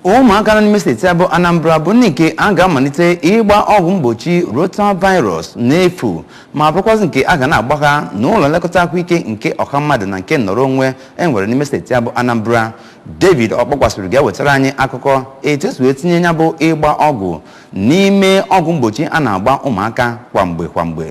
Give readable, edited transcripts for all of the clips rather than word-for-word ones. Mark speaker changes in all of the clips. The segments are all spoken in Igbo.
Speaker 1: ụmụaka n'ime steeti abụ Anambra bụ nke a ga-amalite ịgba ọgwụ mgbochi ROTAVIRUS n'efu ma bụrụkwazị nke a ga na-agba ha n'ụlọ nlekọta ahụike nke ọha mmadụ na nke nnọrọ onwe enwere n'ime steeti abụ Anambra. David Okpọkwasịrị ga-ewetara anyị akụkọ etu esi wee tinye ya bụ ịgba ọgwụ n'ime ọgwụ mgbochi a na-agba ụmụaka kwamgbe.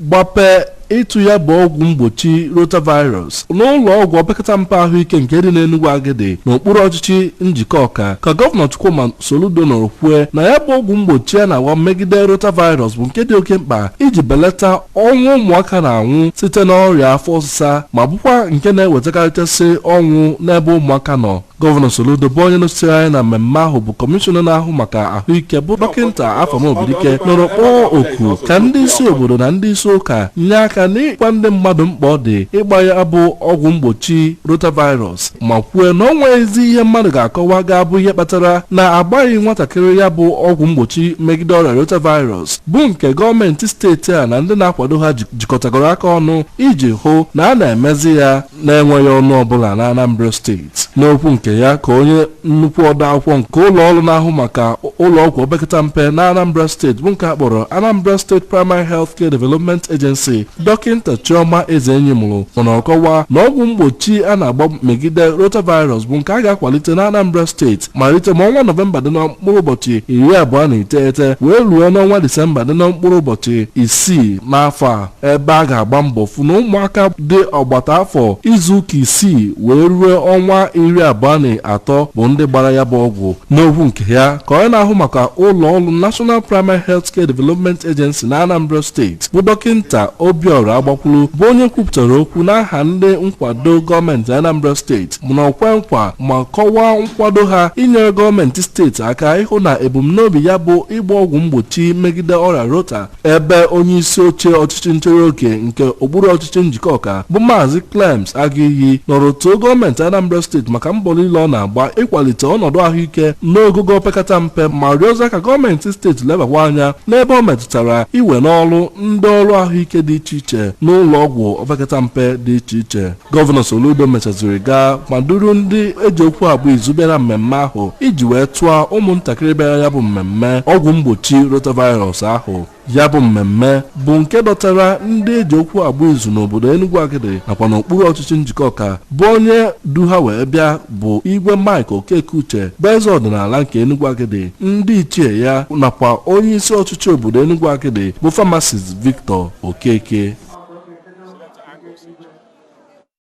Speaker 2: Gbape ịtụ ya bụ ọgwụ mgbochi ROTAVIRUS n'ụlọ ọgwụ opekata mpe ahụike nke dị n'Enugu Agidi n'okpuru ọchịchị njikọ ọka ka gọvanọ Chukwuma Soludo nọrọ kwue na ya bụ ọgwụ mgbochi a na-agba megide ROTAVIRUS bụ nke dị oke mkpa iji belata ọnwụ ụmụaka na-anwụ site n'ọrịa afọ ọsịsa ma bụkwa nke na-ewetakarịchasị ọnwụ n'ebe ụmụaka nọ. Gọvanọ Soludo bụ onye nọchiri anya na mmemme ahụ bụ kọmishọna na-ahụ maka ahụike bụ dọkịta Afamobidike nọrọ kpọọ oku ka ndị isi obodo na ndị isi ụka nye aka n'ịgwa ndị mmadụ mkpa ọ dị ịgba ya bụ ọgwụ mgbochi ROTAVIRUS ma kwue na ọ nweghịzi ihe mmadụ ga-akọwa ga-abụ ihe kpatara na agbaghị nwatakịrị ya bụ ọgwụ mgbochi megide ọrịa ROTAVIRUS bụ nke gọọmenti steeti a na ndị na-akwado ha jikọtagoro aka ọnụ iji hụ na a na-emezi ya na-enweghị ọnụ ọbụla na Anambra steeti. N'okwu nke ya ka onye nnukwu odeakwụkwọ nke ụlọ ọrụ na-ahụ maka ụlọ ọgwụ opekata mpe na Anambra steeti bụ nke a kpọrọ Anambra State Primary Health Care Development Agency Dọkịta Chioma Ezenyimuru mana ọkọwa na ọgwụ mgbochi a na-agba megide ROTAVIRUS bụ nke a ga-akwalite na Anambra steeti malite ma ọnwa Nọvemba dị na mkpụrụ ụbọchị 29 wee ruo n'ọnwa Disemba dị na mkpụrụ ụbọchị 6 n'afọ a ebe a ga-agba mbọ fụ na ụmụaka dị ọgbata afọ izuụka 6 wee ruo ọnwa 23 bụ ndị gbara ya bụ ọgwụ. N'okwu nke ya ka onye na-ahụ maka ụlọ ọrụ National Primary Health Care Development Agency na Anambra steeti bụ dọkịta Obiora Agbakwulu bụ onye kwupụtara okwu n'aha ndị nkwado gọọmenti Anambra steeti mana ọkwa nkwa ma kọwaa nkwado ha inyere gọọmenti steeti aka ịhụ na ebumnobi ya bụ ịgba ọgwụ mgbochi megide ọrịa rota ebe onye isi oche ọchịchị nchere oke nke okpuru ọchịchị njikọ ọka bụ Maazị Clems Agụiyi nọrọ too gọọmenti Anambra steeti maka mbọ niile ọ na-agba ịkwalite ọnọdụ ahụike n'ogogo opekata mpe ma rịọza ka gọọmenti steeti lebakwa anya n'ebe ọ metụtara iwe n'ọrụ ndị ọrụ ahụike dị iche iche n'ụlọ ọgwụ opekata mpe dị iche iche. Gọvanọ Soludo mechaziri gaa ma duru ndị eji okwu abụ izu bịara mmemme ahụ iji wee tụọ ụmụntakịrị bịara ya bụ mmemme ọgwụ mgbochi ROTAVIRUS ahụ. Ya bụ mmemme bụ nke dọtara ndị eji okwu agba izu n'obodo Enugu Agidi nakwa n'okpuru ọchịchị njikọ ọka bụ onye du ha wee bịa bụ Igwe Mike Okeke-Uche bụ eze ọdịnala nke Enugu Agidi, ndị ichie ya nakwa onye isi ọchịchị obodo Enugu Agidi bụ Pharmacist Victor Okeke.